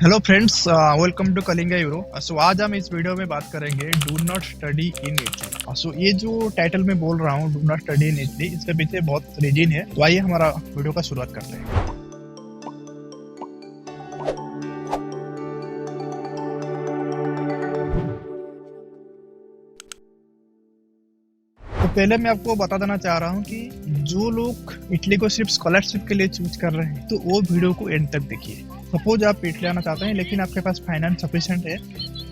Hello friends, welcome to Kalinga Euro. So आज हम इस वीडियो में बात करेंगे do not study in Italy. So ये जो टाइटल में बोल रहा हूँ do not study in Italy, इसके पीछे बहुत रीजन है। तो आइए हमारा वीडियो का शुरुआत करते हैं। तो पहले मैं आपको बता देना चाह रहा हूँ कि जो लोग इटली को सिर्फ स्कॉलरशिप के लिए चूज कर रहे हैं तो वो वीडियो को एंड तक देखिए। सपोज आप इटली आना चाहते हैं लेकिन आपके पास फाइनेंस सफिशिएंट है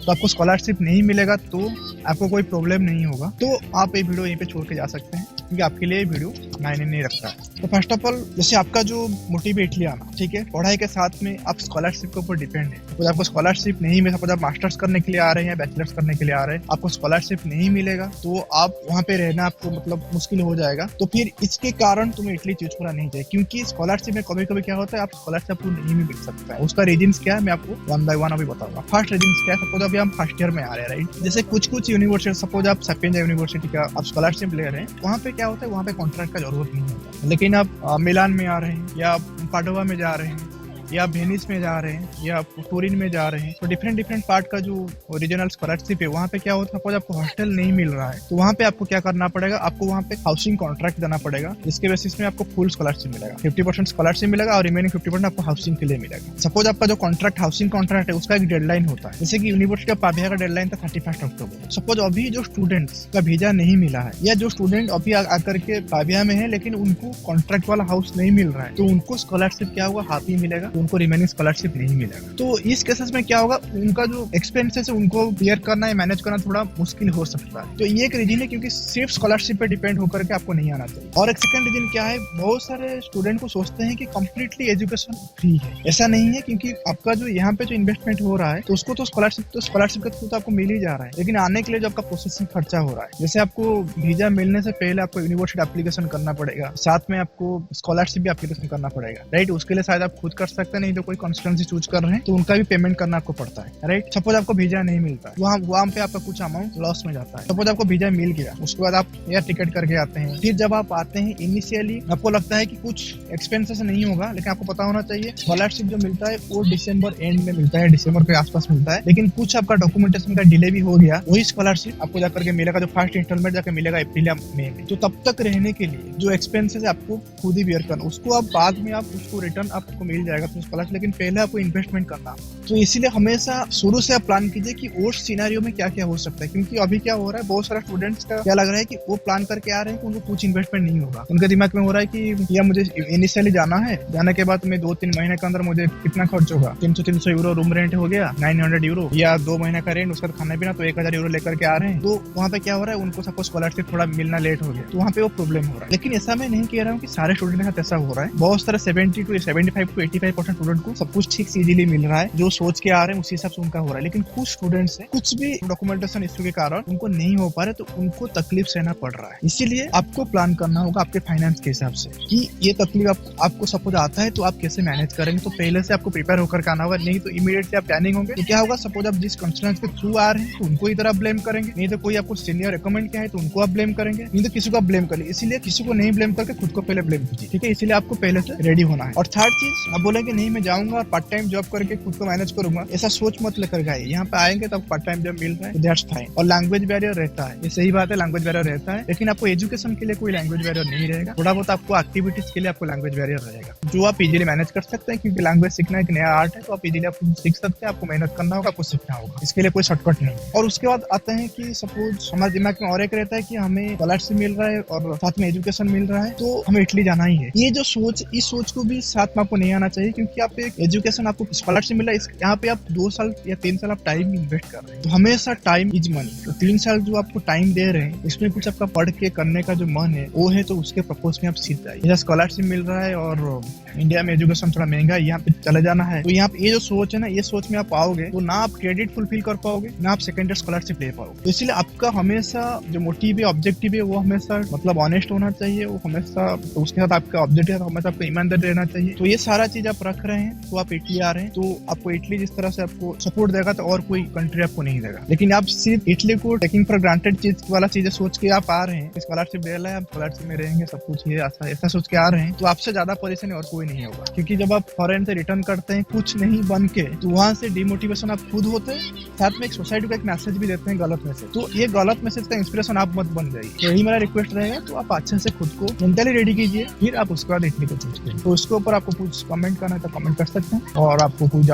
तो आपको स्कॉलरशिप नहीं मिलेगा तो आपको कोई प्रॉब्लम नहीं होगा, तो आप ये वीडियो यहीं पे छोड़ के जा सकते हैं क्योंकि आपके लिए वीडियो मायने नहीं रखता है। तो फर्स्ट ऑफ ऑल, जैसे आपका जो मोटिव है इटली आना, ठीक है, पढ़ाई के साथ में आप स्कॉलरशिप के ऊपर डिपेंड है। तो आपको स्कॉलरशिप नहीं मिले, सपोज आप मास्टर्स करने के लिए आ रहे हैं या बैचलर्स करने के लिए आ रहे हैं, आपको स्कॉलरशिप नहीं मिलेगा तो आप वहाँ पे रहना आपको मतलब मुश्किल हो जाएगा। तो फिर इसके कारण तुम्हें इटली चूज करना नहीं चाहिए, क्योंकि स्कॉलरशिप में कभी कभी क्या होता है, आप स्कॉलरशिप आपको नहीं भी मिल सकता है। उसका रीजन क्या है मैं आपको वन बाय वन अभी बताऊंगा। फर्स्ट रीजन क्या है, सपोज अभी हम फर्स्ट ईयर में आ रहे हैं, राइट। जैसे कुछ यूनिवर्सिटी, सपोज आप सपिएंजा यूनिवर्सिटी का आप स्कॉलरशिप ले रहे हैं, वहाँ पे क्या होता है, वहाँ पे कॉन्ट्रैक्ट का जरूरत नहीं होता। लेकिन आप मिलान में आ रहे हैं या पाडोवा में जा रहे हैं या वेनिस में जा रहे हैं या टूरिन में जा रहे हैं, तो डिफरेंट पार्ट का जो रीजनल स्कॉलरशिप है वहाँ पे क्या होता है, सपोज आपको हॉस्टल नहीं मिल रहा है तो वहाँ पे आपको क्या करना पड़ेगा, आपको वहाँ पे हाउसिंग कॉन्ट्रैक्ट देना पड़ेगा, जिसके बेसिस में आपको फुल स्कॉलरशिप मिलेगा। 50% स्कॉलरशिप मिलेगा और रिमेनिंग 50% आपको हाउसिंग के लिए मिलेगा। सपोज आपका जो कॉन्ट्रैक्ट हाउसिंग कॉन्ट्रैक्ट है उसका एक डेडलाइन होता है, जैसे कि यूनिवर्सिटी का पाभिया का डेडलाइन था 31 अक्टूबर। सपोज अभी जो स्टूडेंट्स का वीजा नहीं मिला है या जो स्टूडेंट अभी आकर के पाभिया में है लेकिन उनको कॉन्ट्रैक्ट वाला हाउस नहीं मिल रहा है, तो उनको स्कॉलरशिप क्या होगा, हाफ ही मिलेगा, तो उनको रिमेनिंग स्कॉलरशिप नहीं मिलेगा। तो इस केसेस में क्या होगा, उनका जो एक्सपेंसेस है उनको क्लियर करना या मैनेज करना थोड़ा मुश्किल हो सकता है। तो ये एक रीजन है क्योंकि सिर्फ स्कॉलरशिप पे डिपेंड होकर के आपको नहीं आना चाहिए। और एक सेकंड रीजन क्या है, बहुत सारे स्टूडेंट को सोचते हैं कि कंप्लीटली एजुकेशन फ्री है। ऐसा नहीं है, क्योंकि आपका जो यहाँ पे जो इन्वेस्टमेंट हो रहा है तो उसको तो स्कॉलरशिप के थ्रू तो आपको मिल ही जा रहा है, लेकिन आने के लिए जो आपका प्रोसेसिंग खर्चा हो रहा है, जैसे आपको वीजा मिलने से पहले आपको यूनिवर्सिटी एप्लीकेशन करना पड़ेगा, साथ में आपको स्कॉलरशिप भी एप्लीकेशन करना पड़ेगा, राइट। उसके लिए शायद आप खुद कर सकते हैं, नहीं तो कोई कॉन्स्टिट्यूएंसी चूज कर रहे हैं तो उनका भी पेमेंट करना आपको पड़ता है, राइट। सपोज आपको वीजा नहीं मिलता है, वहाँ पे आपका कुछ अमाउंट लॉस में जाता है। सपोज आपको वीजा मिल गया, उसके बाद आप एयर टिकट करके आते हैं, फिर जब आप आते हैं इनिशियली आपको लगता है कि कुछ एक्सपेंसेस नहीं होगा, लेकिन आपको पता होना चाहिए स्कॉलरशिप जो मिलता है वो दिसंबर एंड में मिलता है, दिसंबर के आसपास मिलता है। लेकिन कुछ आपका डॉक्यूमेंटेशन का डिले भी हो गया, वही स्कॉलरशिप आपको जाकर के मिलेगा, जो फर्स्ट इंस्टॉलमेंट जाकर मिलेगा अप्रैल या मई में। तो तब तक रहने के लिए जो एक्सपेंसेस है आपको खुद ही बेयर करना, उसको आप बाद में आप उसको रिटर्न आपको मिल जाएगा स्कॉलरशिप, लेकिन पहले आपको इन्वेस्टमेंट करना। तो इसीलिए हमेशा शुरू से आप प्लान कीजिए कि उस सिनेरियो में क्या क्या हो सकता है, क्योंकि अभी क्या हो रहा है, बहुत सारे स्टूडेंट्स का क्या लग रहा है कि वो प्लान करके आ रहे हैं कि उनको कुछ इन्वेस्टमेंट नहीं होगा। उनके दिमाग में हो रहा है कि या मुझे इनिशियली जाना है, जाने के बाद में 2-3 महीने के अंदर मुझे कितना खर्च होगा, 300 यूरो रूम रेंट हो गया, 900 यूरो, या 2 महीने का रेंट, उसका खाना पीना, तो 1000 यूरो लेकर के आ रहे हैं। तो वहाँ पे क्या हो रहा है, उनको सपोज स्कॉलरशिप थोड़ा मिलना लेट हो गया, तो वहाँ पे वो प्रॉब्लम हो रहा है। लेकिन ऐसा मैं नहीं कह रहा हूँ कि सारे स्टूडेंट के साथ ऐसा हो रहा है, बहुत सारे 70 to 85% स्टूडेंट को सब कुछ ठीक से इजीली मिल रहा है, जो सोच के आ रहे हैं उसी हिसाब से उनका हो रहा है। लेकिन कुछ स्टूडेंट्स है, कुछ भी डॉक्यूमेंटेशन इश्यू के कारण उनको नहीं हो पा रहे, तो उनको तकलीफ सहना पड़ रहा है। इसीलिए आपको प्लान करना होगा आपके फाइनेंस के हिसाब से कि ये तकलीफ आपको सपोज आता है तो आप कैसे मैनेज करेंगे। तो पहले से आपको प्रिपेयर होकर आना होगा, नहीं तो इमीडिएटली आप प्लानिंग होंगे तो क्या होगा, सपोज आप जिस कंस्ट्रेंट्स के थ्रू आ रहे हैं तो उनको इधर आप ब्लेम करेंगे, नहीं तो कोई आपको सीनियर रिकमेंड किया है तो उनको आप ब्लेम करेंगे, नहीं तो किसी को आप ब्लेम करेंगे। इसीलिए किसी को नहीं ब्लेम करके खुद को पहले ब्लेम कीजिए, ठीक है। इसीलिए आपको पहले से रेडी होना है। और थर्ड चीज, आप बोलेंगे नहीं मैं जाऊंगा और पार्ट टाइम जॉब करके खुद को मैनेज करूंगा, ऐसा सोच मत लेकर गए। यहाँ पे आएंगे तो पार्ट टाइम जॉब मिल रहा है, दैट्स फाइन। और लैंग्वेज बैरियर रहता है, ये सही बात है, लैंग्वेज बैरियर रहता है, लेकिन आपको एजुकेशन के लिए कोई लैंग्वेज बैरियर नहीं रहेगा। थोड़ा बहुत आपको एक्टिविटीज के लिए आपको लैंग्वेज बैरियर रहेगा, जो आप इजीली मैनेज कर सकते हैं, क्योंकि लैंग्वेज सीखना एक नया आर्ट है, तो आप इजीली आप सीख सकते हैं। आपको मेहनत करना होगा, आपको सीखना होगा, इसके लिए कोई शॉर्टकट नहीं। और उसके बाद आते हैं कि सपोज हमारे दिमाग में और एक रहता है कि हमें स्कॉलरशिप मिल रहा है और साथ में एजुकेशन मिल रहा है तो हमें इटली जाना ही है। ये जो सोच, इस सोच को भी साथ में आपको नहीं आना चाहिए, क्योंकि आप एक एजुकेशन, आपको स्कॉलरशिप मिला है, यहाँ पे आप 2 साल या 3 साल आप टाइम इन्वेस्ट कर रहे हैं, तो हमेशा टाइम इज मनी। तो 3 साल जो आपको टाइम दे रहे हैं उसमें कुछ आपका पढ़ के करने का जो मन है वो है, तो उसके प्रपोज में आप सीख जाइए। स्कॉलरशिप मिल रहा है और इंडिया में एजुकेशन थोड़ा महंगा है, यहाँ पे चले जाना है, तो यहाँ पे ये जो सोच है ना, ये सोच में आप आओगे तो ना आप क्रेडिट फुलफिल कर पाओगे, ना आप सेकेंड ईयर स्कॉलरशिप ले पाओगे। तो इसलिए आपका हमेशा जो मोटिव है, ऑब्जेक्टिव है, वो हमेशा मतलब ऑनेस्ट होना चाहिए, वो हमेशा, तो उसके साथ आपका ऑब्जेक्टिव हमेशा आपको ईमानदार रहना चाहिए। तो ये सारा चीज आप रख रहे हैं तो आप इटली आ रहे हैं, तो आपको इटली जिस तरह से आपको सपोर्ट देगा तो और कोई कंट्री आपको नहीं देगा। लेकिन आप सिर्फ इटली को टेकिंग फॉर ग्रांटेड चीज वाला चीजें सोच के आप आ रहे हैं, स्कॉलरशिप दे रहा है, आप स्कॉलरशिप में रहेंगे, सब कुछ ये ऐसा सोच के आ रहे हैं, तो आपसे ज्यादा पोजीशन और कोई कोई नहीं होगा, क्योंकि जब आप फॉरेन से रिटर्न करते हैं कुछ नहीं बन के, तो वहां से डिमोटिवेशन आप खुद होते हैं, साथ में एक सोसाइटी को एक मैसेज भी देते हैं गलत मैसेज। तो ये गलत मैसेज का इंस्पिरेशन आप मत बन जाइए, यही मेरा रिक्वेस्ट रहेगा। तो आप अच्छे से खुद को मेंटली रेडी कीजिए, फिर आप उसके बाद इटली को चूज करिए। तो उसके ऊपर आपको कुछ कमेंट करना है तो कमेंट कर सकते हैं, और आपको कुछ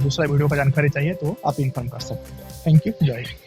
दूसरा वीडियो का जानकारी चाहिए तो आप इन्फॉर्म कर सकते हैं। थैंक यू, जय हिंद।